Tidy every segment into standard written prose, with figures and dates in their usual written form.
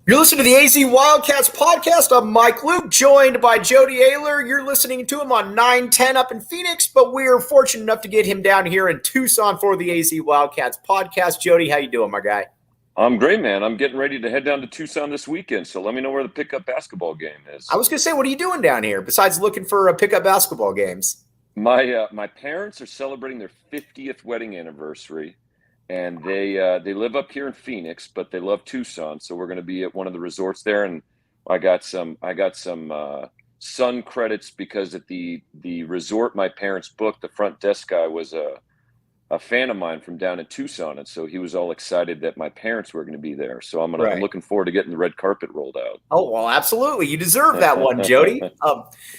You're listening to the AZ Wildcats podcast. I'm Mike Luke, joined by Jody Oehler. You're listening to him on 910 up in Phoenix, but we're fortunate enough to get him down here in Tucson for the AZ Wildcats podcast. Jody, how you doing, my guy? I'm great, man. I'm getting ready to head down to Tucson this weekend, so let me know where the pickup basketball game is. I was going to say, what are you doing down here besides looking for pickup basketball games? My parents are celebrating their 50th wedding anniversary. And they live up here in Phoenix, but they love Tucson. So we're going to be at one of the resorts there. And I got some sun credits because at the resort my parents booked, the front desk guy was a fan of mine from down in Tucson. And so he was all excited that my parents were going to be there. So I'm looking forward to getting the red carpet rolled out. Oh, well, absolutely. You deserve that one, Jody.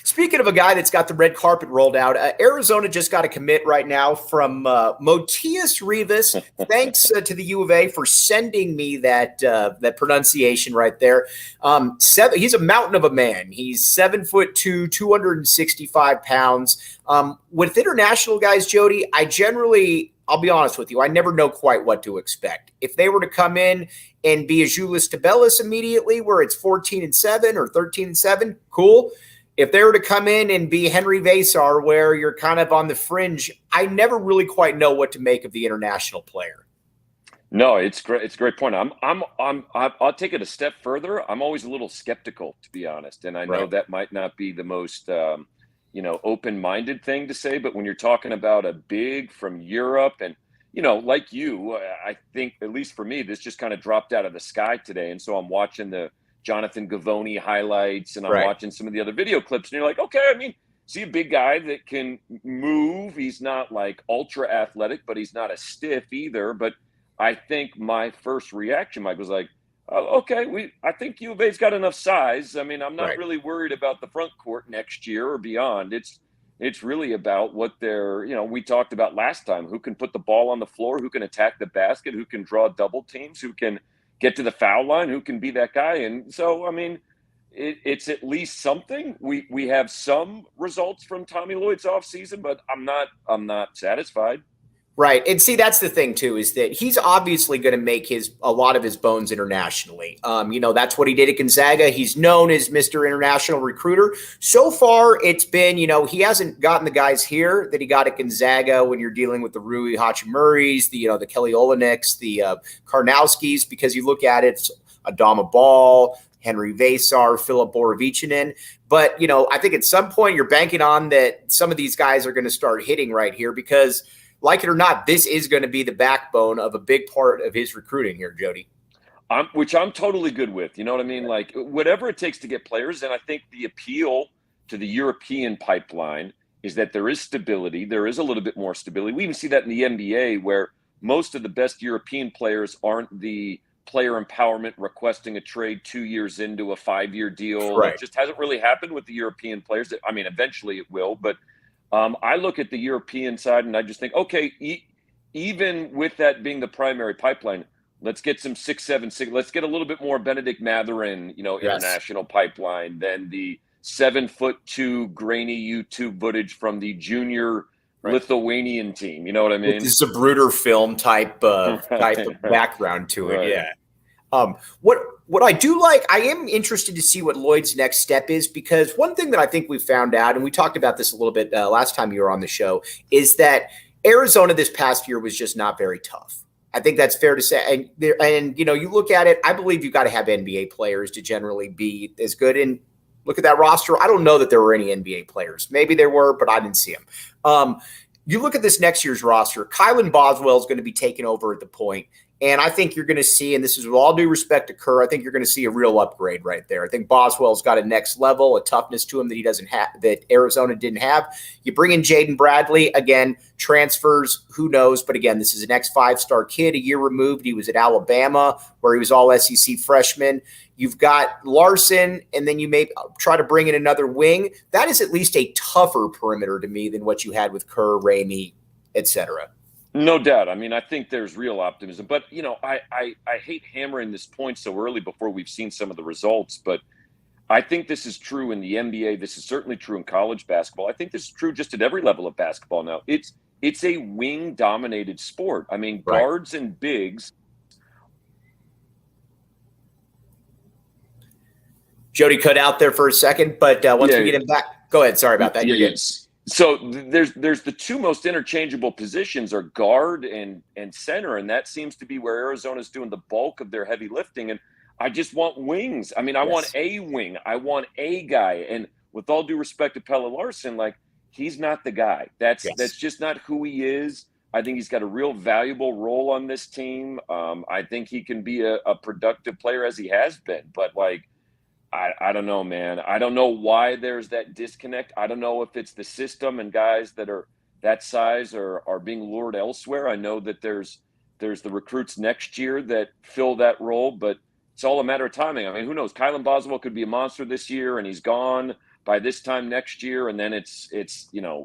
Speaking of a guy that's got the red carpet rolled out, Arizona just got a commit right now from Motiejus Krivas. Thanks to the U of A for sending me that pronunciation right there. He's a mountain of a man. He's 7'2", 265 pounds. With international guys, Jody, I'll be honest with you, I never know quite what to expect. If they were to come in and be a Julius Tabellis immediately, where it's 14-7 or 13-7, cool. If they were to come in and be Henry Vesar, where you're kind of on the fringe, I never really quite know what to make of the international player. No, it's great. It's a great point. I'll take it a step further. I'm always a little skeptical, to be honest, and I know that might not be the most open-minded thing to say, but when you're talking about a big from Europe and, like you, I think, at least for me, this just kind of dropped out of the sky today. And so I'm watching the Jonathan Givony highlights and I'm watching some of the other video clips and you're like, okay, see a big guy that can move. He's not like ultra athletic, but he's not a stiff either. But I think my first reaction, Mike, was like, oh, okay, I think U of A's got enough size. I'm not really worried about the front court next year or beyond. It's really about what they're, we talked about last time, who can put the ball on the floor, who can attack the basket, who can draw double teams, who can get to the foul line, who can be that guy. And so, it's at least something. We have some results from Tommy Lloyd's offseason, but I'm not satisfied. Right. And see, that's the thing, too, is that he's obviously going to make a lot of his bones internationally. That's what he did at Gonzaga. He's known as Mr. International Recruiter. So far, it's been, he hasn't gotten the guys here that he got at Gonzaga when you're dealing with the Rui Hachimuris, the Kelly Oleyniks, the Karnowskis, because you look at it, it's Adama Ball, Henry Vesar, Filip Borovichinin. But, I think at some point you're banking on that some of these guys are going to start hitting right here because – like it or not, this is going to be the backbone of a big part of his recruiting here, Jody. Which I'm totally good with. You know what I mean? Like whatever it takes to get players. And I think the appeal to the European pipeline is that there is stability. There is a little bit more stability. We even see that in the NBA where most of the best European players aren't the player empowerment requesting a trade 2 years into a 5-year deal. Right. It just hasn't really happened with the European players. Eventually it will, but I look at the European side and I just think, okay, even with that being the primary pipeline, let's get some 6'7", let's get a little bit more Bennedict Mathurin, international pipeline than the 7'2" grainy YouTube footage from the junior Lithuanian team. You know what I mean? It's a Zapruder film type of background to it. Right. Yeah. What I do like, I am interested to see what Lloyd's next step is, because one thing that I think we found out, and we talked about this a little bit last time you were on the show, is that Arizona this past year was just not very tough. I think that's fair to say. And you look at it, I believe you've got to have NBA players to generally be as good. And look at that roster. I don't know that there were any NBA players. Maybe there were, but I didn't see them. You look at this next year's roster, Kylan Boswell is going to be taking over at the point. And I think you're going to see, and this is with all due respect to Kerr, I think you're going to see a real upgrade right there. I think Boswell's got a next level, a toughness to him that he doesn't have, that Arizona didn't have. You bring in Jaden Bradley, again, transfers, who knows? But again, this is an ex-5-star kid, a year removed. He was at Alabama, where he was all SEC freshman. You've got Larson, and then you may try to bring in another wing. That is at least a tougher perimeter to me than what you had with Kerr, Ramey, etc. No doubt. I mean, I think there's real optimism, but I hate hammering this point so early before we've seen some of the results, but I think this is true in the NBA. This is certainly true in college basketball. I think this is true just at every level of basketball now. It's a wing dominated sport. I mean, right. Guards and bigs. Jody cut out there for a second, but once we get him back, go ahead. Sorry about that. You're good. So there's the two most interchangeable positions are guard and center, and that seems to be where Arizona's doing the bulk of their heavy lifting. And I just want wings. I mean, I want a wing. I want a guy. And with all due respect to Pelle Larsson, like, he's not the guy. That's just not who he is. I think he's got a real valuable role on this team. I think he can be a productive player as he has been, but I don't know, man. I don't know why there's that disconnect. I don't know if it's the system and guys that are that size are being lured elsewhere. I know that there's the recruits next year that fill that role, but it's all a matter of timing. I mean, who knows? Kylan Boswell could be a monster this year, and he's gone by this time next year, and then it's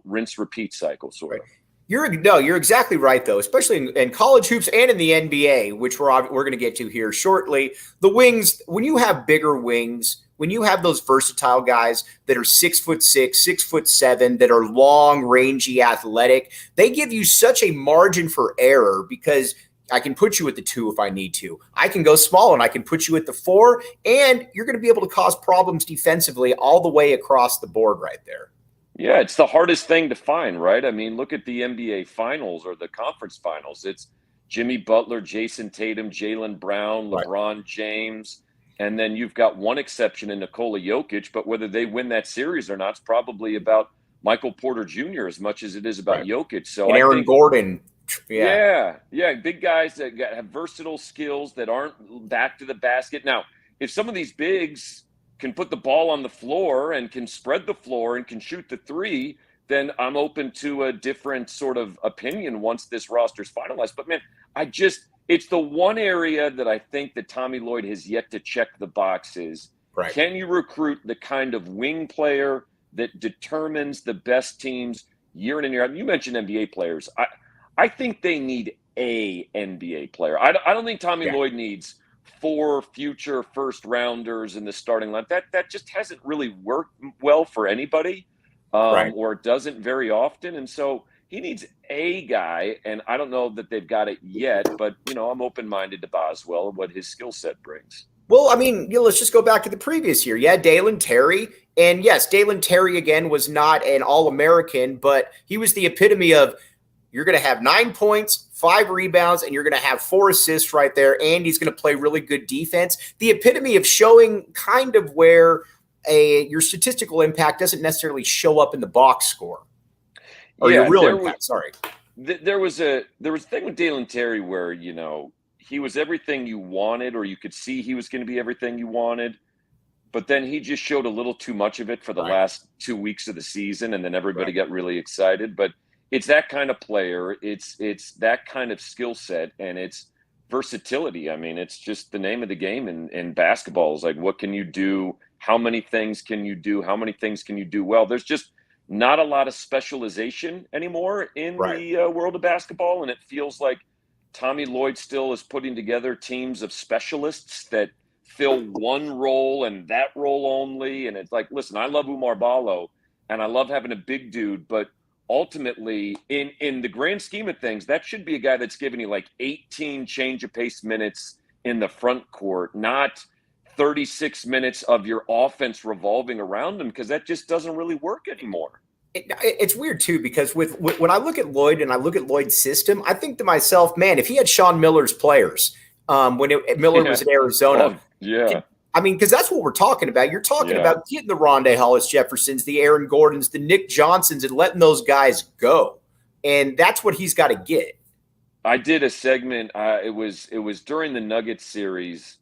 rinse repeat cycle sort of. You're exactly right, though, especially in college hoops and in the NBA, which we're going to get to here shortly. The wings, when you have bigger wings, when you have those versatile guys that are 6'6", 6'7", that are long, rangy, athletic, they give you such a margin for error, because I can put you at the 2 if I need to. I can go small and I can put you at the 4, and you're going to be able to cause problems defensively all the way across the board right there. Yeah, it's the hardest thing to find, right? I mean, look at the NBA finals or the conference finals. It's Jimmy Butler, Jason Tatum, Jaylen Brown, LeBron James, and then you've got one exception in Nikola Jokic, but whether they win that series or not, it's probably about Michael Porter Jr. as much as it is about Jokic. So and Aaron Gordon. Yeah, big guys that have versatile skills that aren't back to the basket. Now, if some of these bigs can put the ball on the floor and can spread the floor and can shoot the 3, then I'm open to a different sort of opinion once this roster's finalized. But man, it's the one area that I think that Tommy Lloyd has yet to check the boxes. Right. Can you recruit the kind of wing player that determines the best teams year in and year out? You mentioned NBA players. I think they need a NBA player. I don't think Tommy Lloyd needs 4 future first rounders in the starting line. That just hasn't really worked well for anybody, or it doesn't very often. And so he needs a guy, and I don't know that they've got it yet, but I'm open-minded to Boswell and what his skill set brings. Well, I mean, let's just go back to the previous year. Yeah, Dalen Terry. And yes, Dalen Terry, again, was not an All-American, but he was the epitome of, you're going to have 9 points, 5 rebounds, and you're going to have 4 assists right there, and he's going to play really good defense. The epitome of showing kind of where your statistical impact doesn't necessarily show up in the box score. Or your real impact, There was a thing with Dalen Terry where, he was everything you wanted, or you could see he was going to be everything you wanted, but then he just showed a little too much of it for the last 2 weeks of the season, and then everybody got really excited. But it's that kind of player. It's that kind of skill set, and it's versatility. I mean, it's just the name of the game in basketball is like, what can you do? How many things can you do? How many things can you do well? There's just not a lot of specialization anymore in the world of basketball, and it feels like Tommy Lloyd still is putting together teams of specialists that fill one role and that role only. And it's like, listen, I love Oumar Ballo, and I love having a big dude, but ultimately, in the grand scheme of things, that should be a guy that's giving you like 18 change of pace minutes in the front court, not 36 minutes of your offense revolving around him, because that just doesn't really work anymore. It's weird too, because when I look at Lloyd and I look at Lloyd's system, I think to myself, man, if he had Sean Miller's players when Miller was in Arizona, I mean, because that's what we're talking about. You're talking about getting the Rondé Hollis Jeffersons, the Aaron Gordons, the Nick Johnsons, and letting those guys go, and that's what he's got to get. I did a segment. It was during the Nuggets series,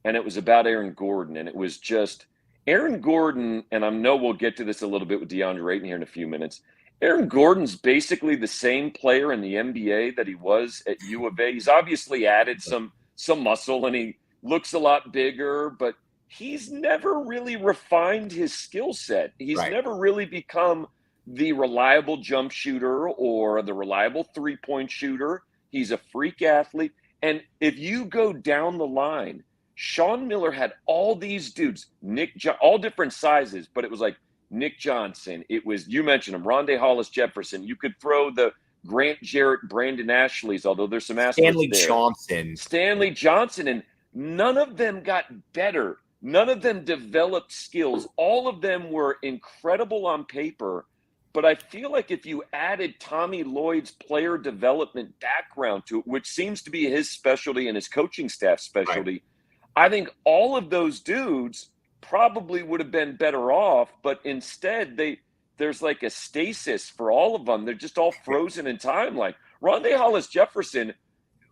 and it was about Aaron Gordon, and it was just Aaron Gordon. And I know we'll get to this a little bit with Deandre Ayton here in a few minutes. Aaron Gordon's basically the same player in the NBA that he was at U of A. He's obviously added some muscle, and he looks a lot bigger, but he's never really refined his skill set. He's never really become the reliable jump shooter or the reliable three-point shooter. He's a freak athlete. And if you go down the line, Sean Miller had all these dudes, all different sizes, but it was like Nick Johnson. It was, you mentioned him, Rondé Hollis Jefferson. You could throw the Grant Jarrett, Brandon Ashley's, although there's some asterisks there. Stanley Johnson. And none of them got better. None of them developed skills. All of them were incredible on paper. But I feel like if you added Tommy Lloyd's player development background to it, which seems to be his specialty and his coaching staff specialty, I think all of those dudes probably would have been better off. But instead, there's like a stasis for all of them. They're just all frozen in time. Like Rondé Hollis Jefferson,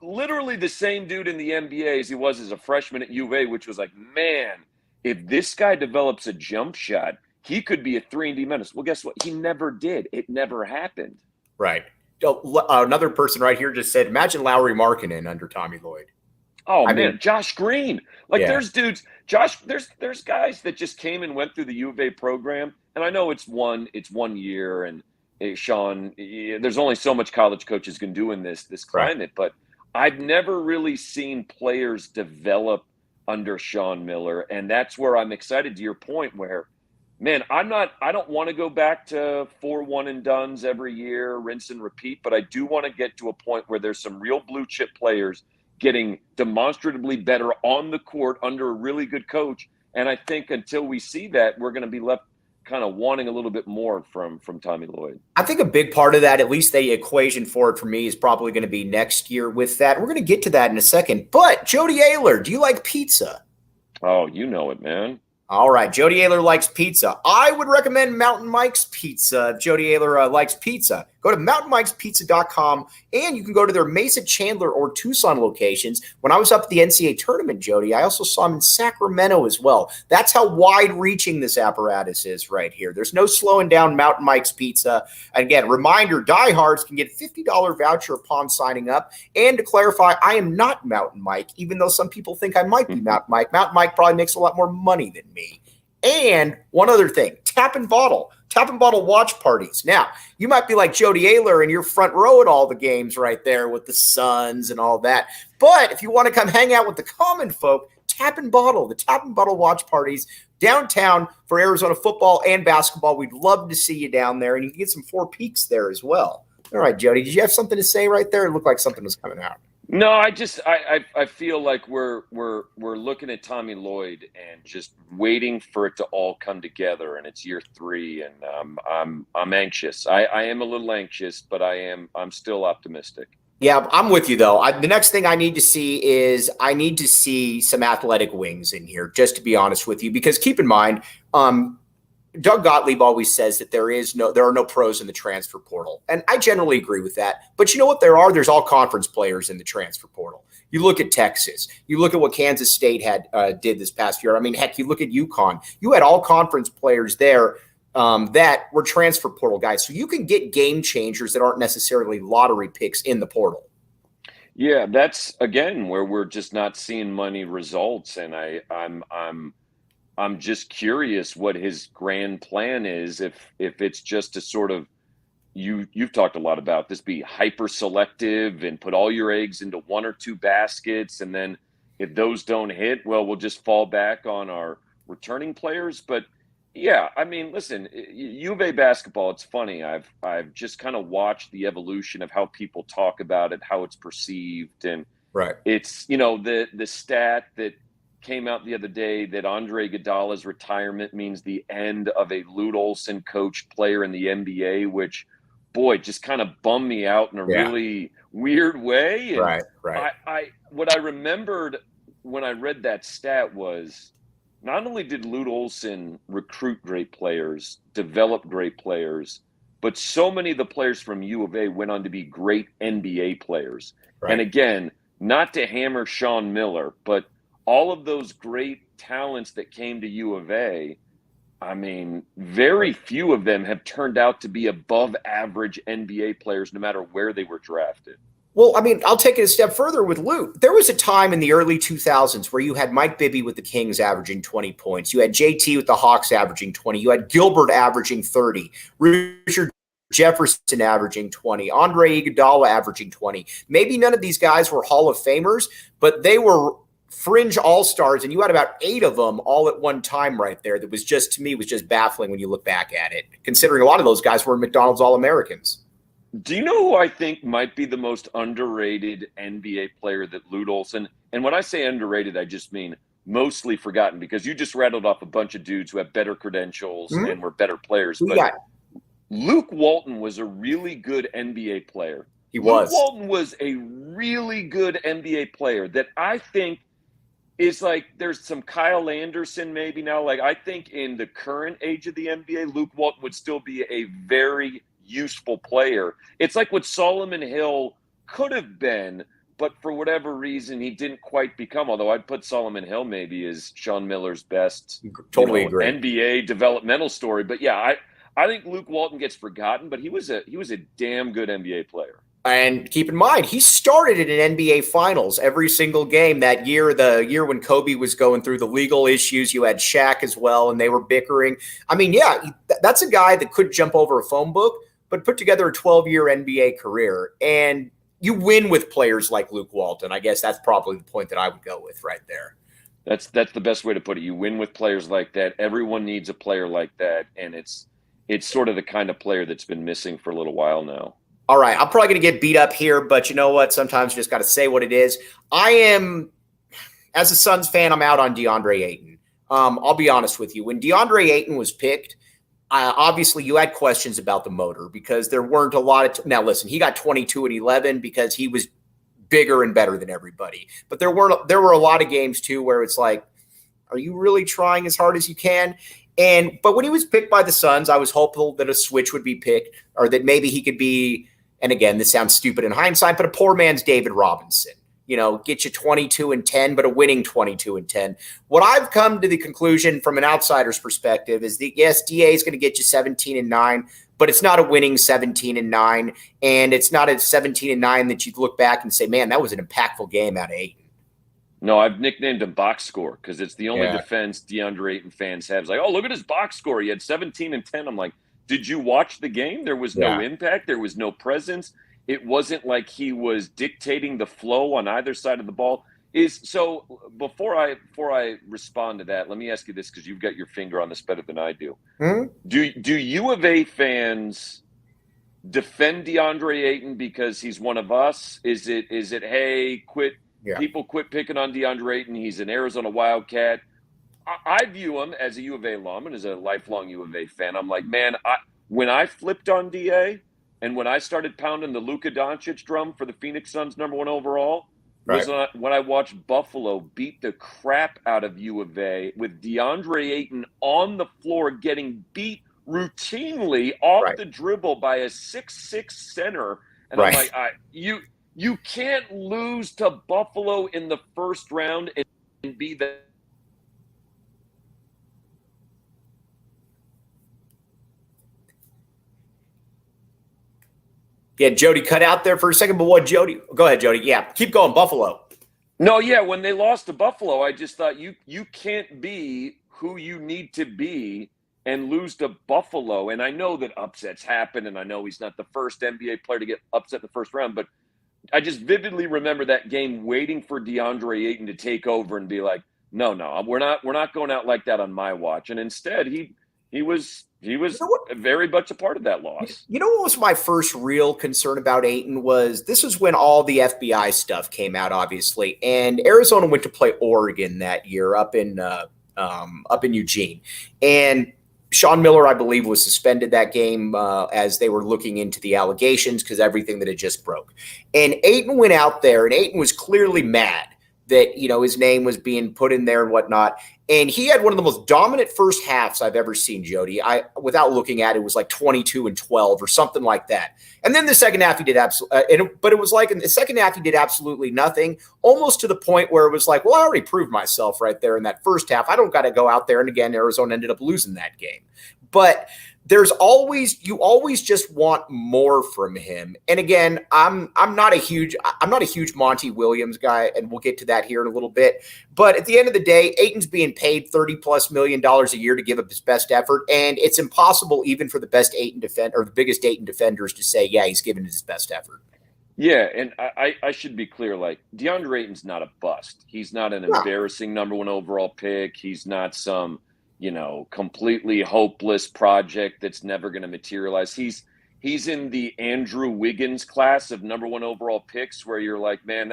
literally the same dude in the NBA as he was as a freshman at U of A, which was like, man, if this guy develops a jump shot, he could be a 3-and-D menace. Well, guess what? He never did. It never happened. Right. Another person right here just said, imagine Lauri Markkanen under Tommy Lloyd. Oh, man, Josh Green. Like, there's dudes, there's guys that just came and went through the U of A program. And I know it's 1 year, and Sean, there's only so much college coaches can do in this climate. But I've never really seen players develop under Sean Miller. And that's where I'm excited, to your point, where, man, I don't want to go back to 4 one-and-dones every year, rinse and repeat, but I do want to get to a point where there's some real blue chip players getting demonstratively better on the court under a really good coach. And I think until we see that, we're going to be left kind of wanting a little bit more from Tommy Lloyd. I think a big part of that, at least the equation for it for me, is probably going to be next year with that. We're going to get to that in a second. But Jody Oehler, do you like pizza? Oh, you know it, man. All right. Jody Oehler likes pizza. I would recommend Mountain Mike's Pizza. If Jody Oehler likes pizza, go to mountainmikespizza.com, and you can go to their Mesa, Chandler, or Tucson locations. When I was up at the NCAA tournament, Jody, I also saw him in Sacramento as well. That's how wide-reaching this apparatus is right here. There's no slowing down Mountain Mike's Pizza. And again, reminder, diehards can get a $50 voucher upon signing up. And to clarify, I am not Mountain Mike, even though some people think I might be Mountain Mike. Mountain Mike probably makes a lot more money than me. And one other thing, tap and bottle watch parties. Now, you might be like Jody Oehler and you're front row at all the games right there with the Suns and all that. But if you want to come hang out with the common folk, the tap and bottle watch parties downtown for Arizona football and basketball. We'd love to see you down there, and you can get some Four Peaks there as well. All right, Jody, did you have something to say right there? It looked like something was coming out. No, I feel like we're looking at Tommy Lloyd and just waiting for it to all come together, and it's year 3, and I'm anxious. I am a little anxious, but I'm still optimistic. Yeah, I'm with you though. The next thing I need to see is some athletic wings in here, just to be honest with you, because keep in mind, Doug Gottlieb always says that there are no pros in the transfer portal. And I generally agree with that. But you know what there's all conference players in the transfer portal. You look at Texas. You look at what Kansas State did this past year. I mean, heck, you look at UConn. You had all conference players there that were transfer portal guys. So you can get game changers that aren't necessarily lottery picks in the portal. Yeah, that's, again, where we're just not seeing money results. And I'm just curious what his grand plan is. If it's just to sort of, you've talked a lot about this, be hyper selective and put all your eggs into 1 or 2 baskets. And then if those don't hit, well, we'll just fall back on our returning players. But yeah, I mean, listen, U of A basketball, it's funny. I've just kind of watched the evolution of how people talk about it, how it's perceived. And Right. It's, the stat that came out the other day that Andre Iguodala's retirement means the end of a Lute Olson coach player in the NBA, which, boy, just kind of bummed me out in a really weird way. And right. What I remembered when I read that stat was not only did Lute Olson recruit great players, develop great players, but so many of the players from U of A went on to be great NBA players. Right. And again, not to hammer Sean Miller, but all of those great talents that came to U of A, I mean, very few of them have turned out to be above average NBA players, no matter where they were drafted. Well, I mean, I'll take it a step further with Lute. There was a time in the early 2000s where you had Mike Bibby with the Kings averaging 20 points. You had JT with the Hawks averaging 20. You had Gilbert averaging 30. Richard Jefferson averaging 20. Andre Iguodala averaging 20. Maybe none of these guys were Hall of Famers, but they were fringe all-stars, and you had about 8 of them all at one time right there. That was just, to me, was just baffling when you look back at it, considering a lot of those guys were McDonald's All-Americans. Do you know who I think might be the most underrated NBA player that Lute Olson, and when I say underrated, I just mean mostly forgotten, because you just rattled off a bunch of dudes who have better credentials and were better players. But Luke Walton was a really good NBA player. Luke Walton was a really good NBA player that I think is like, there's some Kyle Anderson maybe now. Like, I think in the current age of the NBA, Luke Walton would still be a very useful player. It's like what Solomon Hill could have been, but for whatever reason, he didn't quite become. Although I'd put Solomon Hill maybe as Sean Miller's best agree. NBA developmental story. But yeah, I think Luke Walton gets forgotten, but he was a damn good NBA player. And keep in mind, he started in an NBA Finals every single game that year, the year when Kobe was going through the legal issues. You had Shaq as well, and they were bickering. I mean, yeah, that's a guy that could jump over a phone book, but put together a 12-year NBA career. And you win with players like Luke Walton. I guess that's probably the point that I would go with right there. That's the best way to put it. You win with players like that. Everyone needs a player like that, and it's sort of the kind of player that's been missing for a little while now. All right, I'm probably going to get beat up here, but you know what? Sometimes you just got to say what it is. I am, as a Suns fan, I'm out on Deandre Ayton. I'll be honest with you. When Deandre Ayton was picked, obviously you had questions about the motor because there weren't a lot of – now listen, he got 22 and 11 because he was bigger and better than everybody. But there were a lot of games too where it's like, are you really trying as hard as you can? But when he was picked by the Suns, I was hopeful that a switch would be picked, or that maybe he could be – and again, this sounds stupid in hindsight, but a poor man's David Robinson. Get you 22 and 10, but a winning 22 and 10. What I've come to the conclusion from an outsider's perspective is that, yes, DA is going to get you 17 and 9, but it's not a winning 17 and 9. And it's not a 17 and 9 that you'd look back and say, man, that was an impactful game out of Ayton. No, I've nicknamed him box score because it's the only defense DeAndre Ayton fans have. It's like, oh, look at his box score. He had 17 and 10. I'm like, did you watch the game? There was no impact. There was no presence. It wasn't like he was dictating the flow on either side of the ball. So before I respond to that, let me ask you this, because you've got your finger on this better than I do. Do U of A fans defend DeAndre Ayton because he's one of us? Is it hey, people quit picking on DeAndre Ayton, he's an Arizona Wildcat? I view him as a U of A alum and as a lifelong U of A fan. I'm like, man, when I flipped on DA and when I started pounding the Luka Doncic drum for the Phoenix Suns #1 overall, was when I watched Buffalo beat the crap out of U of A with DeAndre Ayton on the floor getting beat routinely off the dribble by a 6'6" center. And I'm like, you can't lose to Buffalo in the first round and be the – Yeah, Jody cut out there for a second, but what, Jody? Go ahead, Jody. Yeah, keep going, Buffalo. No, yeah, when they lost to Buffalo, I just thought you can't be who you need to be and lose to Buffalo. And I know that upsets happen, and I know he's not the first NBA player to get upset in the first round, but I just vividly remember that game waiting for DeAndre Ayton to take over and be like, no, we're not going out like that on my watch. And instead, he he was You know what? very much a part of that loss. You know what was my first real concern about Ayton was this is when all the FBI stuff came out, obviously, and Arizona went to play Oregon that year up in Eugene, and Sean Miller, I believe, was suspended that game as they were looking into the allegations because everything that had just broke. And Ayton went out there, and Ayton was clearly mad that, you know, his name was being put in there and whatnot. And he had one of the most dominant first halves I've ever seen, Jody. Without looking at it, was like 22-12 or something like that. And then the second half he did but it was like in the second half he did absolutely nothing, almost to the point where it was like, well, I already proved myself right there in that first half. I don't got to go out there. And again, Arizona ended up losing that game. But you always just want more from him. And again, I'm not a huge Monty Williams guy, and we'll get to that here in a little bit. But at the end of the day, Ayton's being paid $30+ million a year to give up his best effort, and it's impossible even for the best Ayton defender or the biggest Ayton defenders to say, yeah, he's given his best effort. Yeah, and I should be clear, like Deandre Ayton's not a bust. He's not an embarrassing number 1 overall pick. He's not some completely hopeless project that's never going to materialize. He's in the Andrew Wiggins class of number 1 overall picks where you're like, man,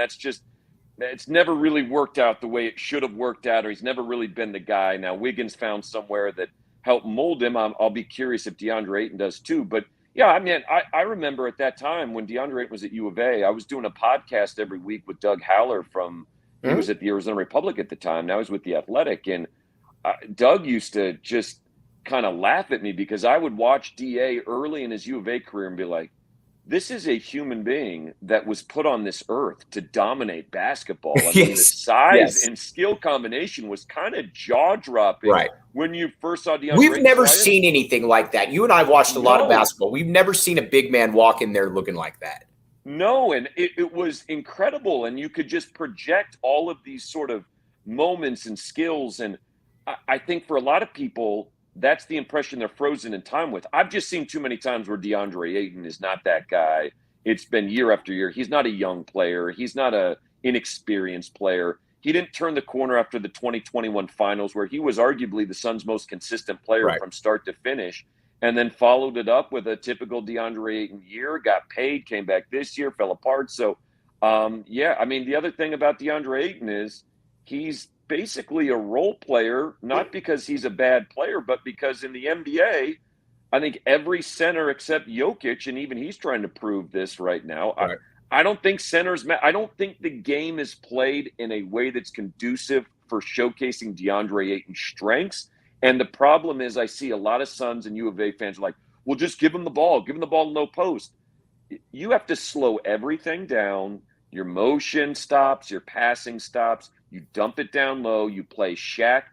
it's never really worked out the way it should have worked out, or he's never really been the guy. Now, Wiggins found somewhere that helped mold him. I'll be curious if Deandre Ayton does too. But yeah, I mean, I remember at that time when Deandre Ayton was at U of A, I was doing a podcast every week with Doug Haller he was at the Arizona Republic at the time. Now he's with the Athletic. And Doug used to just kind of laugh at me because I would watch DA early in his U of A career and be like, this is a human being that was put on this earth to dominate basketball. I mean, the size and skill combination was kind of jaw-dropping when you first saw Deandre. We've never seen anything like that. You and I watched a lot of basketball. We've never seen a big man walk in there looking like that. No, and it was incredible. And you could just project all of these sort of moments and skills. And I think for a lot of people, that's the impression they're frozen in time with. I've just seen too many times where Deandre Ayton is not that guy. It's been year after year. He's not a young player. He's not an inexperienced player. He didn't turn the corner after the 2021 finals, where he was arguably the Suns' most consistent player from start to finish, and then followed it up with a typical Deandre Ayton year, got paid, came back this year, fell apart. So, I mean, the other thing about Deandre Ayton is he's basically a role player, not because he's a bad player, but because in the NBA, I think every center except Jokic, and even he's trying to prove this right now. I don't think I don't think the game is played in a way that's conducive for showcasing Deandre Ayton's strengths. And the problem is I see a lot of Suns and U of A fans are like, well, just give him the ball no post. You have to slow everything down. Your motion stops, your passing stops. You dump it down low. You play Shaq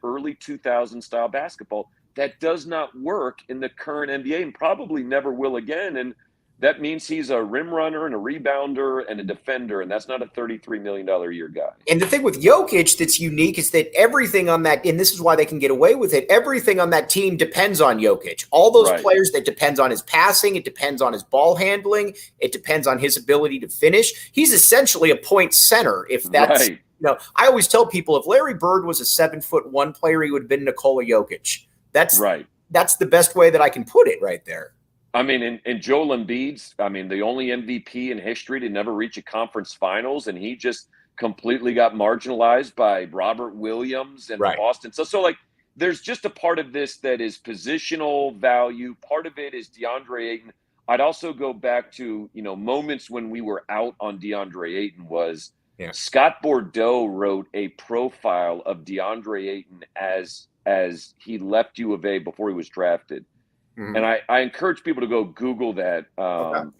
early 2000 style basketball. That does not work in the current NBA and probably never will again. And that means he's a rim runner and a rebounder and a defender, and that's not a $33 million a year guy. And the thing with Jokic that's unique is that everything on that, and this is why they can get away with it, everything on that team depends on Jokic. All those players, that depends on his passing, it depends on his ball handling, it depends on his ability to finish. He's essentially a point center, if that's I always tell people if Larry Bird was a 7'1" player, he would have been Nikola Jokic. That's the best way that I can put it right there. I mean, and Joel Embiid's, the only MVP in history to never reach a conference finals, and he just completely got marginalized by Robert Williams and Boston. So like, there's just a part of this that is positional value. Part of it is Deandre Ayton. I'd also go back to, moments when we were out on Deandre Ayton was Scott Bordeaux wrote a profile of Deandre Ayton as he left U of A before he was drafted. And I encourage people to go Google that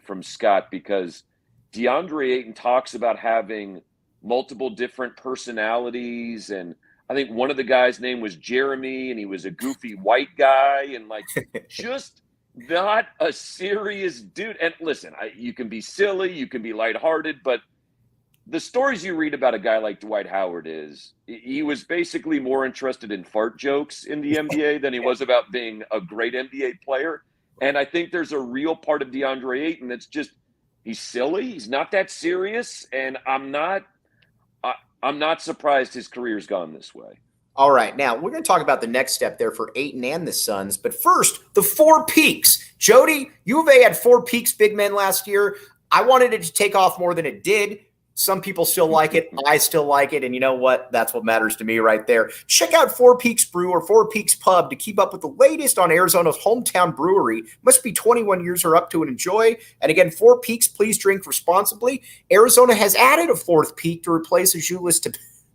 from Scott, because Deandre Ayton talks about having multiple different personalities. And I think one of the guys' name was Jeremy, and he was a goofy white guy and like just not a serious dude. And listen, you can be silly, you can be lighthearted, but the stories you read about a guy like Dwight Howard is he was basically more interested in fart jokes in the NBA than he was about being a great NBA player. And I think there's a real part of Deandre Ayton that's just, he's silly. He's not that serious. And I'm not surprised his career's gone this way. All right, now we're going to talk about the next step there for Ayton and the Suns. But first, the four peaks. Jody, U of A had four peaks big men last year. I wanted it to take off more than it did. Some people still like it. I still like it. And you know what? That's what matters to me right there. Check out Four Peaks Brew or Four Peaks Pub to keep up with the latest on Arizona's hometown brewery. Must be 21 years or up to and enjoy. And again, Four Peaks, please drink responsibly. Arizona has added a fourth peak to replace Azulis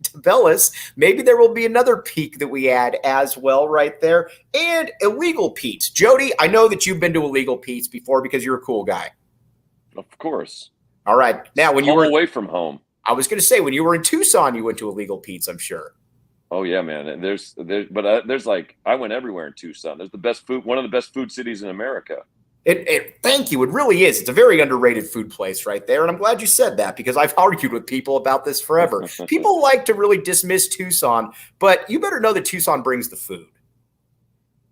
Tabellus. Maybe there will be another peak that we add as well right there. And Illegal Pete's. Jody, I know that you've been to Illegal Pete's before because you're a cool guy. Of course. All right. Now, when you were away from home, I was going to say when you were in Tucson, you went to Illegal Pete's, I'm sure. Oh yeah, man. And there's like I went everywhere in Tucson. There's the best food, one of the best food cities in America. Thank you. It really is. It's a very underrated food place right there. And I'm glad you said that because I've argued with people about this forever. People like to really dismiss Tucson, but you better know that Tucson brings the food.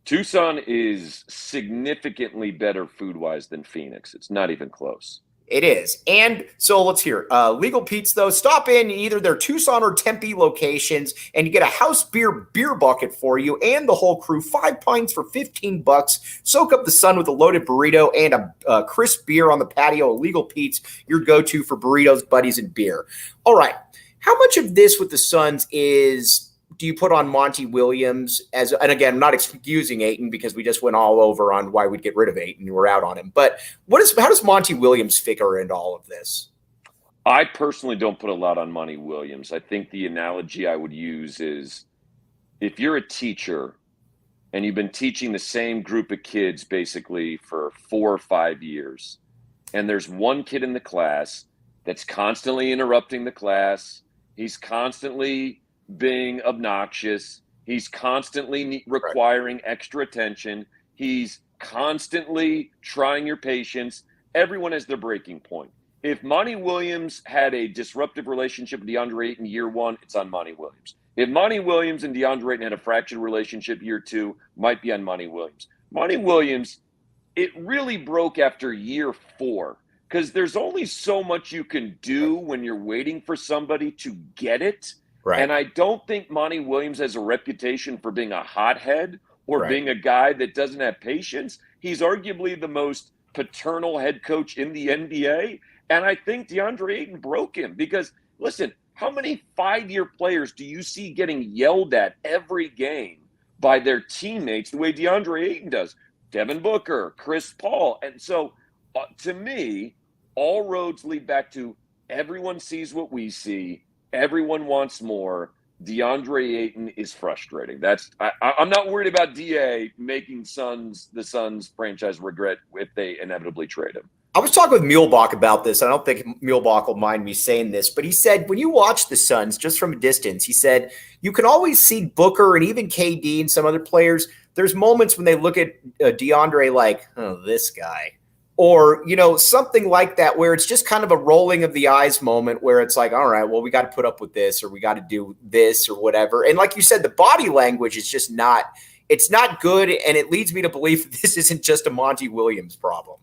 Tucson is significantly better food-wise than Phoenix. It's not even close. It is. And so let's hear. Legal Pete's, though, stop in either their Tucson or Tempe locations, and you get a house beer bucket for you and the whole crew, 5 pints for $15. Soak up the sun with a loaded burrito and a crisp beer on the patio. Legal Pete's, your go-to for burritos, buddies, and beer. All right. How much of this with the Suns do you put on Monty Williams and again, I'm not excusing Ayton because we just went all over on why we'd get rid of Ayton. We're out on him. But how does Monty Williams figure into all of this? I personally don't put a lot on Monty Williams. I think the analogy I would use is if you're a teacher and you've been teaching the same group of kids basically for 4 or 5 years, and there's one kid in the class that's constantly interrupting the class, he's constantly being obnoxious, he's constantly requiring extra attention, he's constantly trying your patience. Everyone has their breaking point. If Monty Williams had a disruptive relationship with Deandre Ayton year one, it's on Monty Williams. If Monty Williams and Deandre Ayton had a fractured relationship year two, might be on Monty Williams. Monty Williams, it really broke after year 4 because there's only so much you can do when you're waiting for somebody to get it. Right. And I don't think Monty Williams has a reputation for being a hothead or being a guy that doesn't have patience. He's arguably the most paternal head coach in the NBA. And I think Deandre Ayton broke him because, listen, how many 5-year players do you see getting yelled at every game by their teammates the way Deandre Ayton does? Devin Booker, Chris Paul. And so, to me, all roads lead back to everyone sees what we see. Everyone wants more. Deandre Ayton is frustrating. I'm not worried about DA making the Suns franchise regret if they inevitably trade him. I was talking with Muehlbach about this. I don't think Muehlbach will mind me saying this, but he said when you watch the Suns just from a distance, he said you can always see Booker and even KD and some other players. There's moments when they look at DeAndre like, oh, this guy. Or, something like that where it's just kind of a rolling of the eyes moment where it's like, all right, well, we got to put up with this or we got to do this or whatever. And like you said, the body language is just it's not good. And it leads me to believe that this isn't just a Monty Williams problem.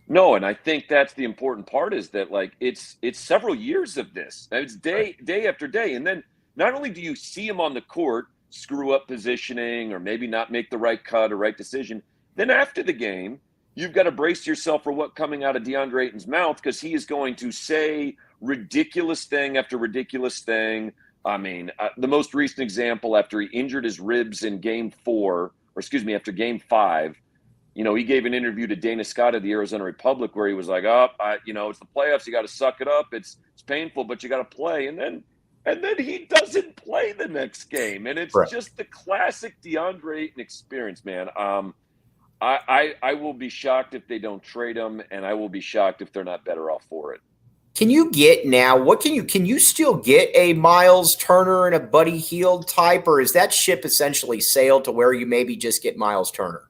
No, and I think that's the important part is that, like, it's several years of this. It's day after day. And then not only do you see him on the court screw up positioning or maybe not make the right cut or right decision, then after the game, you've got to brace yourself for what coming out of Deandre Ayton's mouth because he is going to say ridiculous thing after ridiculous thing. I mean, the most recent example after he injured his ribs in after game 5, he gave an interview to Dana Scott of the Arizona Republic where he was like, it's the playoffs. You got to suck it up. It's painful, but you got to play. And then he doesn't play the next game. And it's just the classic Deandre Ayton experience, man. I will be shocked if they don't trade him, and I will be shocked if they're not better off for it. Can you still get a Miles Turner and a Buddy Hield type, or is that ship essentially sailed to where you maybe just get Miles Turner?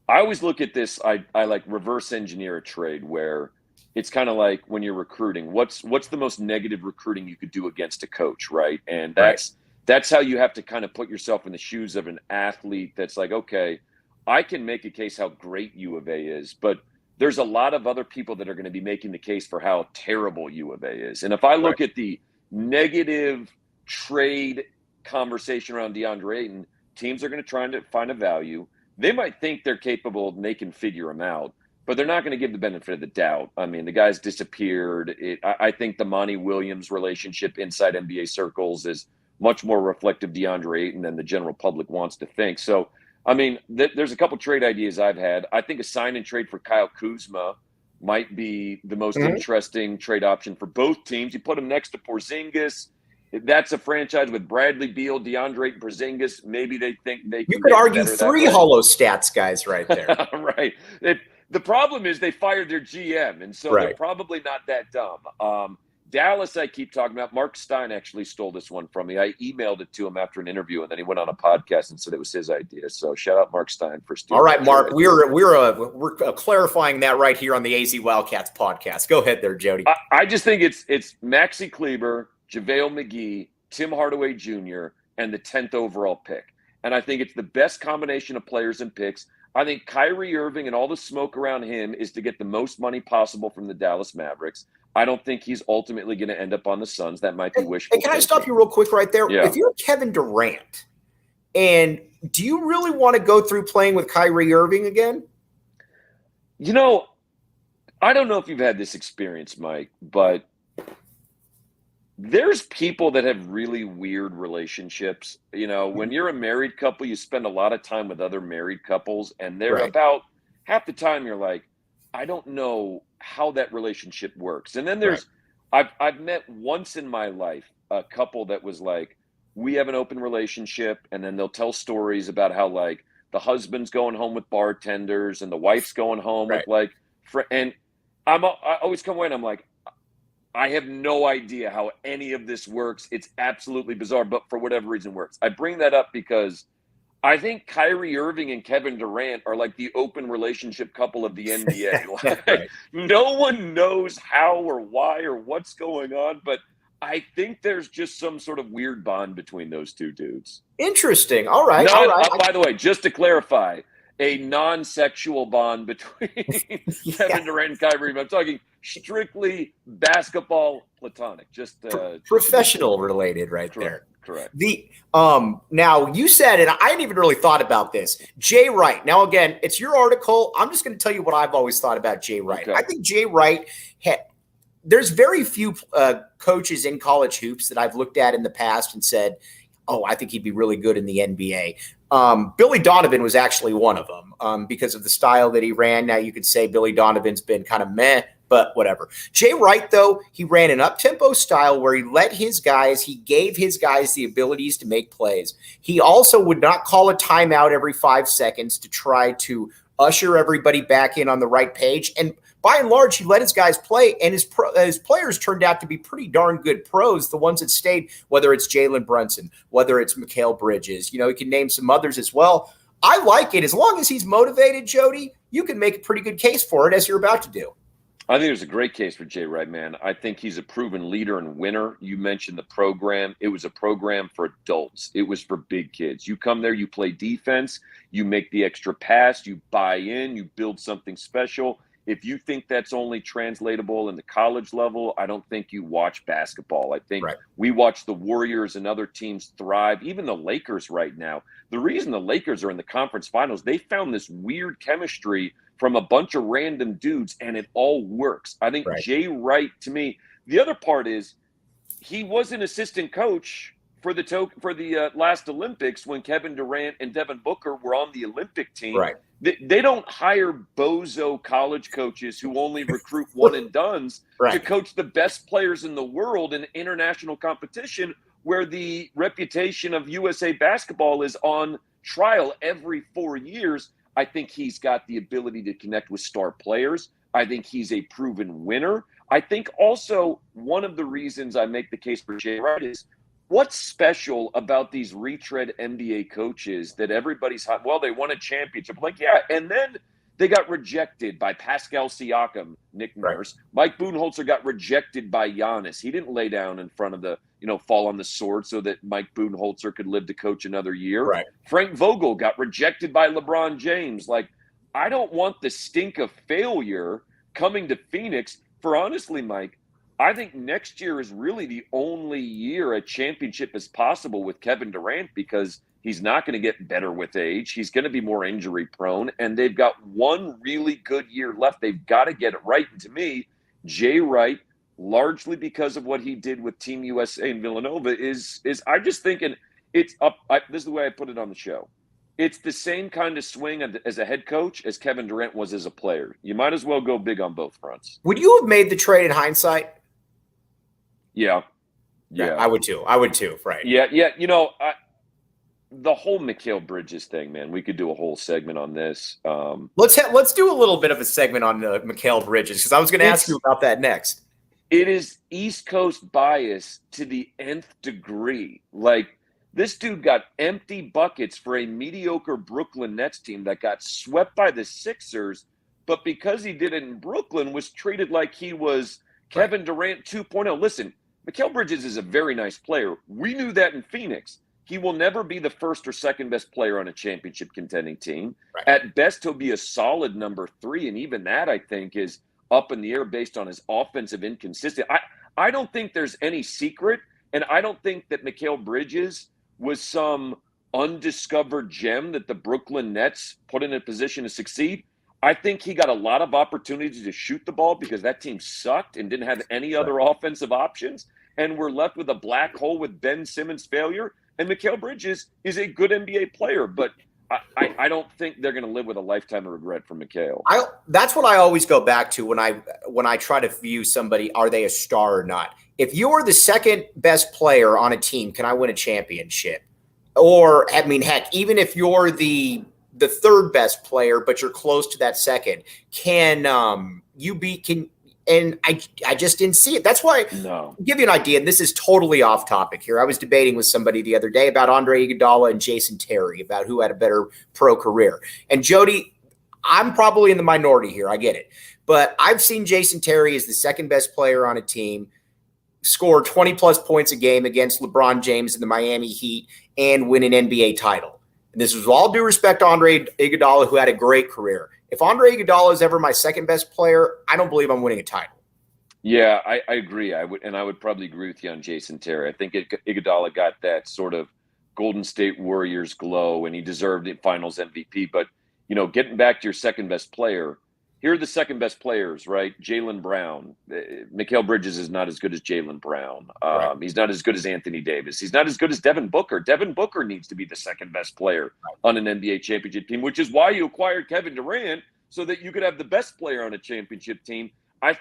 I always look at this, I like reverse engineer a trade where it's kind of like when you're recruiting, what's the most negative recruiting you could do against a coach, right? And that's how you have to kind of put yourself in the shoes of an athlete that's like, okay, I can make a case how great U of A is, but there's a lot of other people that are going to be making the case for how terrible U of A is. And if I look at the negative trade conversation around Deandre Ayton, teams are going to try to find a value. They might think they're capable and they can figure him out, but they're not going to give the benefit of the doubt. I mean, the guy's disappeared. I think the Monty Williams relationship inside NBA circles is much more reflective of Deandre Ayton than the general public wants to think. So, I mean, there's a couple trade ideas I've had. I think a sign and trade for Kyle Kuzma might be the most interesting trade option for both teams. You put him next to Porzingis. That's a franchise with Bradley Beal, DeAndre Ayton, Porzingis. Maybe they think they can. You could argue 3 hollow stats guys right there. Right. The problem is they fired their GM, and so they're probably not that dumb. Dallas, I keep talking about. Mark Stein actually stole this one from me. I emailed it to him after an interview, and then he went on a podcast and said it was his idea. So shout out Mark Stein for stealing. All right, Mark, we're clarifying that right here on the AZ Wildcats podcast. Go ahead there, Jody. I just think it's Maxi Kleber, JaVale McGee, Tim Hardaway Jr., and the 10th overall pick. And I think it's the best combination of players and picks. I think Kyrie Irving and all the smoke around him is to get the most money possible from the Dallas Mavericks. I don't think he's ultimately going to end up on the Suns. That might be wishful thinking. Can I stop you real quick right there? Yeah. If you're Kevin Durant, and do you really want to go through playing with Kyrie Irving again? You know, I don't know if you've had this experience, Mike, but there's people that have really weird relationships. You know, when you're a married couple, you spend a lot of time with other married couples, and they're about half the time you're like, I don't know how that relationship works. And then there's, I've met once in my life a couple that was like, we have an open relationship, and then they'll tell stories about how like the husband's going home with bartenders and the wife's going home with like, and I always come away and I'm like, I have no idea how any of this works. It's absolutely bizarre, but for whatever reason it works. I bring that up because I think Kyrie Irving and Kevin Durant are like the open relationship couple of the NBA. Like, no one knows how or why or what's going on, but I think there's just some sort of weird bond between those two dudes. Interesting. All right. By the way, just to clarify, a non-sexual bond between Kevin Durant and Kyrie Irving. I'm talking strictly basketball platonic, just professional related there. Correct. Now you said, and I hadn't even really thought about this, Jay Wright. Now, again, it's your article. I'm just going to tell you what I've always thought about Jay Wright. Okay. I think Jay Wright there's very few coaches in college hoops that I've looked at in the past and said, oh, I think he'd be really good in the NBA. Billy Donovan was actually one of them because of the style that he ran. Now you could say Billy Donovan's been kind of meh, but whatever. Jay Wright, though, he ran an up-tempo style where he gave his guys the abilities to make plays. He also would not call a timeout every 5 seconds to try to usher everybody back in on the right page. And by and large, he let his guys play, and his players turned out to be pretty darn good pros, the ones that stayed, whether it's Jalen Brunson, whether it's Mikal Bridges. You know, you can name some others as well. I like it. As long as he's motivated, Jody, you can make a pretty good case for it, as you're about to do. I think there's a great case for Jay Wright, man. I think he's a proven leader and winner. You mentioned the program. It was a program for adults. It was for big kids. You come there, you play defense, you make the extra pass, you buy in, you build something special. If you think that's only translatable in the college level, I don't think you watch basketball. I think we watch the Warriors and other teams thrive, even the Lakers right now. The reason the Lakers are in the conference finals, they found this weird chemistry from a bunch of random dudes, and it all works. I think Jay Wright, to me, the other part is he was an assistant coach for the last Olympics when Kevin Durant and Devin Booker were on the Olympic team. They don't hire bozo college coaches who only recruit one and dones to coach the best players in the world in international competition, where the reputation of USA basketball is on trial every 4 years. I think he's got the ability to connect with star players. I think he's a proven winner. I think also one of the reasons I make the case for Jay Wright is what's special about these retread NBA coaches that everybody's hot? Well, they won a championship. Like, yeah, and then they got rejected by Pascal Siakam, Nick Nurse. Mike Budenholzer got rejected by Giannis. He didn't lay down in front of the, fall on the sword so that Mike Budenholzer could live to coach another year. Frank Vogel got rejected by LeBron James. Like, I don't want the stink of failure coming to Phoenix for, honestly, Mike, I think next year is really the only year a championship is possible with Kevin Durant, because he's not going to get better with age. He's going to be more injury prone, and they've got one really good year left. They've got to get it right. And to me, Jay Wright, largely because of what he did with Team USA and Villanova, is I'm just thinking it's up. This is the way I put it on the show. It's the same kind of swing as a head coach as Kevin Durant was as a player. You might as well go big on both fronts. Would you have made the trade in hindsight? Yeah. I would too. Right. Yeah. The whole Mikal Bridges thing, man, we could do a whole segment on this. Let's do a little bit of a segment on Mikal Bridges, because I was going to ask you about that next. It is East Coast bias to the nth degree. Like, this dude got empty buckets for a mediocre Brooklyn Nets team that got swept by the Sixers, but because he did it in Brooklyn, was treated like he was Kevin Durant 2.0. Listen, Mikal Bridges is a very nice player. We knew that in Phoenix. He will never be the first or second best player on a championship contending team. Right. At best, he'll be a solid number 3, and even that, I think, is up in the air based on his offensive inconsistency. I don't think there's any secret, and I don't think that Mikal Bridges was some undiscovered gem that the Brooklyn Nets put in a position to succeed. I think he got a lot of opportunities to shoot the ball because that team sucked and didn't have any other offensive options, and we're left with a black hole with Ben Simmons' failure. And Mikal Bridges is a good NBA player, but I don't think they're going to live with a lifetime of regret for Mikal. That's what I always go back to when I try to view somebody, are they a star or not? If you're the second best player on a team, can I win a championship? Or, I mean, heck, even if you're the third best player, but you're close to that second, and I just didn't see it. That's why I'll give you an idea. And this is totally off topic here. I was debating with somebody the other day about Andre Iguodala and Jason Terry, about who had a better pro career. And Jody, I'm probably in the minority here. I get it. But I've seen Jason Terry as the second best player on a team score 20-plus points a game against LeBron James and the Miami Heat and win an NBA title. And this was all due respect to Andre Iguodala, who had a great career. If Andre Iguodala is ever my second best player, I don't believe I'm winning a title. Yeah, I agree. I would probably agree with you on Jason Terry. I think Iguodala got that sort of Golden State Warriors glow, and he deserved the Finals MVP. But, getting back to your second best player, here are the second best players, right? Jaylen Brown. Mikal Bridges is not as good as Jaylen Brown. Right. He's not as good as Anthony Davis. He's not as good as Devin Booker. Devin Booker needs to be the second best player on an NBA championship team, which is why you acquired Kevin Durant, so that you could have the best player on a championship team. I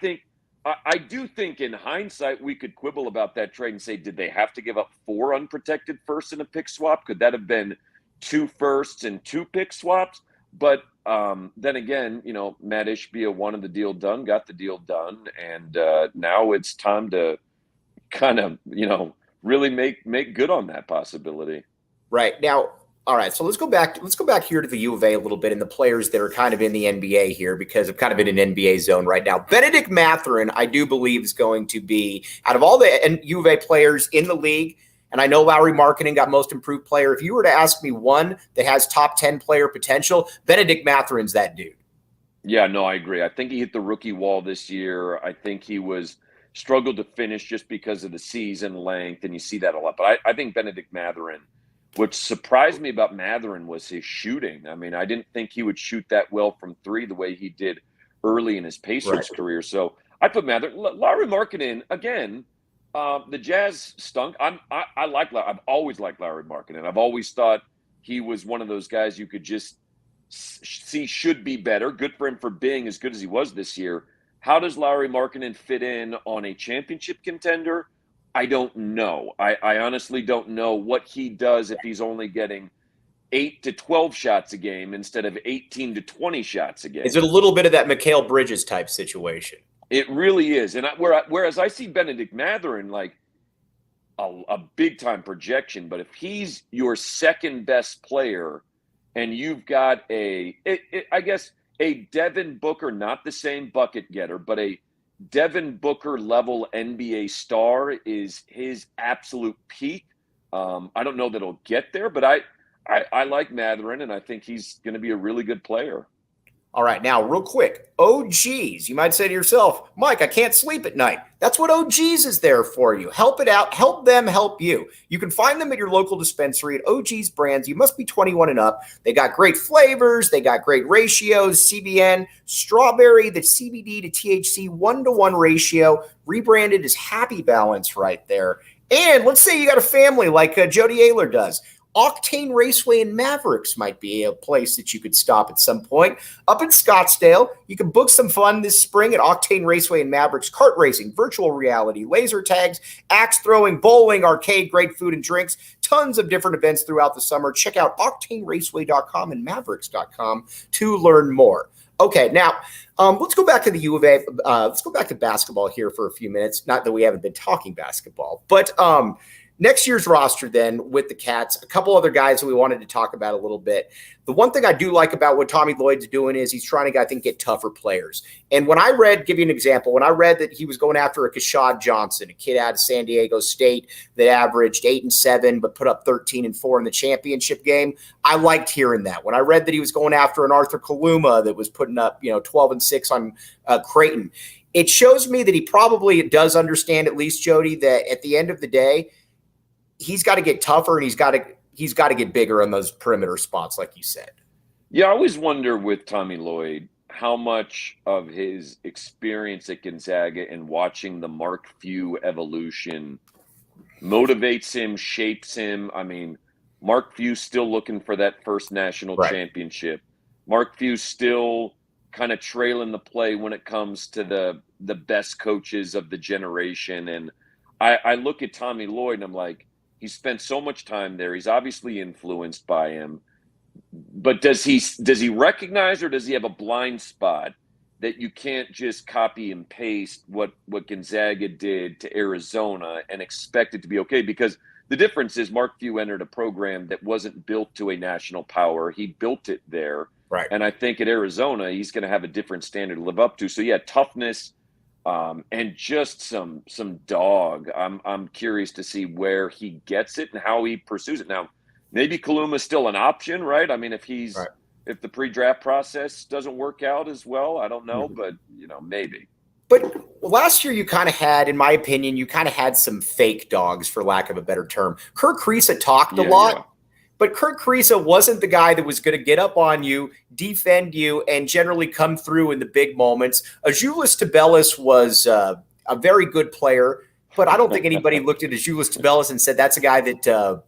do think in hindsight, we could quibble about that trade and say, did they have to give up 4 unprotected firsts in a pick swap? Could that have been 2 firsts and 2 pick swaps? But then again, Matt Ishbia wanted the deal done, got the deal done, and now it's time to kind of, really make good on that possibility. Right. Now, all right, so let's go back here to the U of A a little bit and the players that are kind of in the NBA here, because I'm kind of in an NBA zone right now. Bennedict Mathurin, I do believe, is going to be, out of all the U of A players in the league, and I know Lauri Markkanen got most improved player. If you were to ask me one that has top 10 player potential, Bennedict Mathurin's that dude. Yeah, no, I agree. I think he hit the rookie wall this year. I think he struggled to finish just because of the season length, and you see that a lot. But I think Bennedict Mathurin, what surprised me about Mathurin was his shooting. I mean, I didn't think he would shoot that well from 3 the way he did early in his Pacers career. So I put Mathurin. Lauri Markkanen, again, the Jazz stunk. I've always liked Lauri Markkanen. I've always thought he was one of those guys you could just see should be better. Good for him for being as good as he was this year. How does Lauri Markkanen fit in on a championship contender? I don't know. I honestly don't know what he does if he's only getting 8 to 12 shots a game instead of 18 to 20 shots a game. Is it a little bit of that Mikal Bridges type situation? It really is. And whereas I see Bennedict Mathurin like a big-time projection, but if he's your second best player and you've got I guess a Devin Booker, not the same bucket getter, but a Devin Booker level NBA star is his absolute peak. I don't know that he'll get there, but I like Mathurin, and I think he's going to be a really good player. All right, now real quick, OGs. You might say to yourself, Mike, I can't sleep at night. That's what OGs is there for you. Help it out. Help them help you. You can find them at your local dispensary at OGs Brands. You must be 21 and up. They got great flavors. They got great ratios. CBN, strawberry, the CBD to THC 1-to-1 ratio, rebranded as Happy Balance right there. And let's say you got a family like Jody Oehler does. Octane Raceway and Mavericks might be a place that you could stop at some point. Up in Scottsdale, you can book some fun this spring at Octane Raceway and Mavericks, kart racing, virtual reality, laser tags, axe throwing, bowling, arcade, great food and drinks, tons of different events throughout the summer. Check out octaneraceway.com and mavericks.com to learn more. Okay, now let's go back to the U of A. Let's go back to basketball here for a few minutes. Not that we haven't been talking basketball, but next year's roster then with the Cats, a couple other guys that we wanted to talk about a little bit. The one thing I do like about what Tommy Lloyd's doing is he's trying to, I think, get tougher players. And when I read, give you an example, when I read that he was going after a Kashad Johnson, a kid out of San Diego State that averaged 8 and 7, but put up 13 and 4 in the championship game, I liked hearing that. When I read that he was going after an Arthur Kaluma that was putting up, 12 and 6 on Creighton, it shows me that he probably does understand, at least Jody, that at the end of the day, he's got to get tougher and he's got to get bigger on those perimeter spots, like you said. Yeah, I always wonder with Tommy Lloyd how much of his experience at Gonzaga and watching the Mark Few evolution motivates him, shapes him. I mean, Mark Few still looking for that first national championship. Mark Few still kind of trailing the play when it comes to the best coaches of the generation. And I look at Tommy Lloyd and I'm like, he spent so much time there. He's obviously influenced by him. But does he recognize, or does he have a blind spot that you can't just copy and paste what Gonzaga did to Arizona and expect it to be okay? Because the difference is Mark Few entered a program that wasn't built to a national power. He built it there. Right. And I think at Arizona, he's going to have a different standard to live up to. So, yeah, toughness, and just some dog. I'm curious to see where he gets it and how he pursues it. Now, maybe Kaluma's still an option, right? I mean, if the pre-draft process doesn't work out as well, I don't know, but maybe. But last year you kind of had, in my opinion, you kind of had some fake dogs, for lack of a better term. Kirk Kriisa talked a lot. Yeah. But Kirk Kriisa wasn't the guy that was going to get up on you, defend you, and generally come through in the big moments. Azuolas Tubelis was a very good player, but I don't think anybody looked at Azuolas Tubelis and said that's a guy that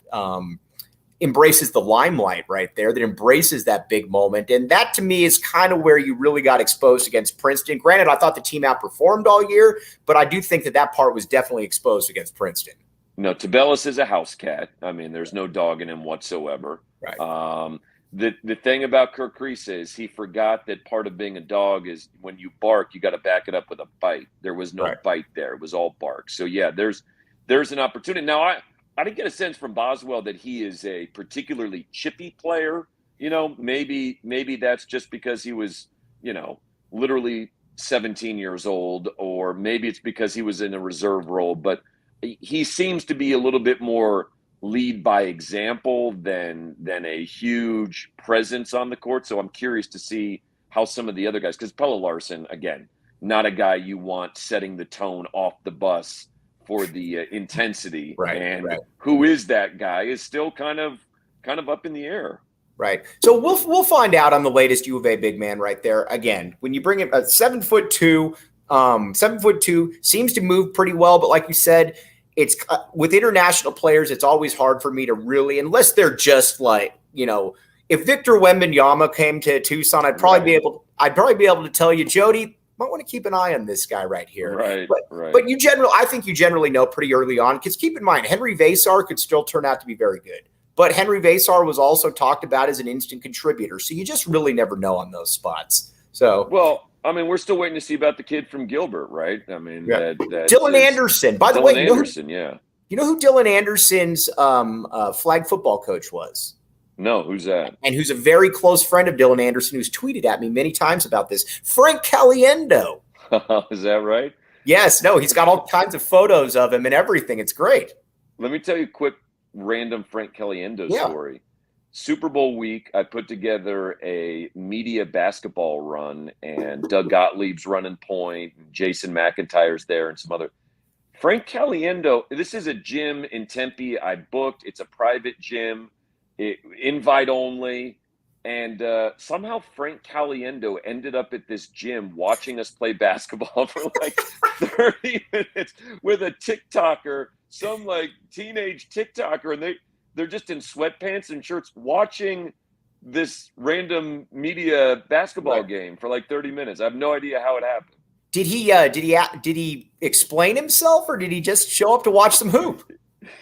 embraces the limelight right there, that embraces that big moment. And that, to me, is kind of where you really got exposed against Princeton. Granted, I thought the team outperformed all year, but I do think that part was definitely exposed against Princeton. No, Tubelis is a house cat. I mean, there's no dog in him whatsoever. Right. The thing about Kirk Kriisa is he forgot that part of being a dog is when you bark, you got to back it up with a bite. There was no bite there. It was all bark. So, yeah, there's an opportunity. Now, I didn't get a sense from Boswell that he is a particularly chippy player. Maybe that's just because he was, literally 17 years old, or maybe it's because he was in a reserve role. But he seems to be a little bit more lead by example than a huge presence on the court. So I'm curious to see how some of the other guys, because Pelle Larsson, again, not a guy you want setting the tone off the bus for the intensity. Right. Who is that guy is still kind of up in the air. Right. So we'll find out on the latest U of A big man right there. Again, when you bring him a 7'2", 7'2", seems to move pretty well, but like you said, it's with international players, it's always hard for me to really, unless they're just like, if Victor Wembanyama came to Tucson, I'd probably be able to tell you, Jody, might want to keep an eye on this guy right here. Right. But I think you generally know pretty early on, because keep in mind, Henry Vasar could still turn out to be very good. But Henry Vasar was also talked about as an instant contributor. So you just really never know on those spots. So, well, I mean, we're still waiting to see about the kid from Gilbert, right? I mean, Dylan Anderson. By the way, you know who Dylan Anderson's flag football coach was? No, who's that? And who's a very close friend of Dylan Anderson, who's tweeted at me many times about this. Frank Caliendo. Is that right? Yes. No, he's got all kinds of photos of him and everything. It's great. Let me tell you a quick random Frank Caliendo story. Super Bowl week, I put together a media basketball run, and Doug Gottlieb's running point, and Jason McIntyre's there, and some other. Frank Caliendo, this is a gym in Tempe I booked. It's a private gym, invite only. And somehow Frank Caliendo ended up at this gym watching us play basketball for like 30 minutes with a TikToker, some like teenage TikToker, and they're just in sweatpants and shirts watching this random media basketball game for like 30 minutes. I have no idea how it happened. Did he explain himself, or did he just show up to watch some hoop?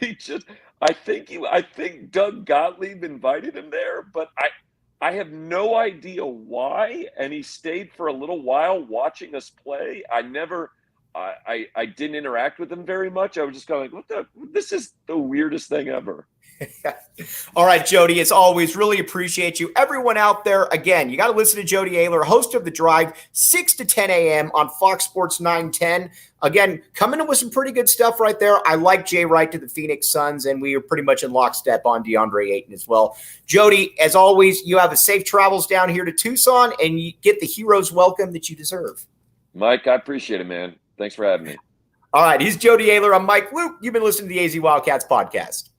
I think Doug Gottlieb invited him there, but I have no idea why, and he stayed for a little while watching us play. I didn't interact with him very much. I was just going, this is the weirdest thing ever. All right, Jody, as always, really appreciate you. Everyone out there, again, you got to listen to Jody Oehler, host of The Drive, 6 to 10 a.m. on Fox Sports 910. Again, coming in with some pretty good stuff right there. I like Jay Wright to the Phoenix Suns, and we are pretty much in lockstep on Deandre Ayton as well. Jody, as always, you have a safe travels down here to Tucson, and you get the hero's welcome that you deserve. Mike, I appreciate it, man. Thanks for having me. All right, he's Jody Oehler. I'm Mike Luke. You've been listening to the AZ Wildcats podcast.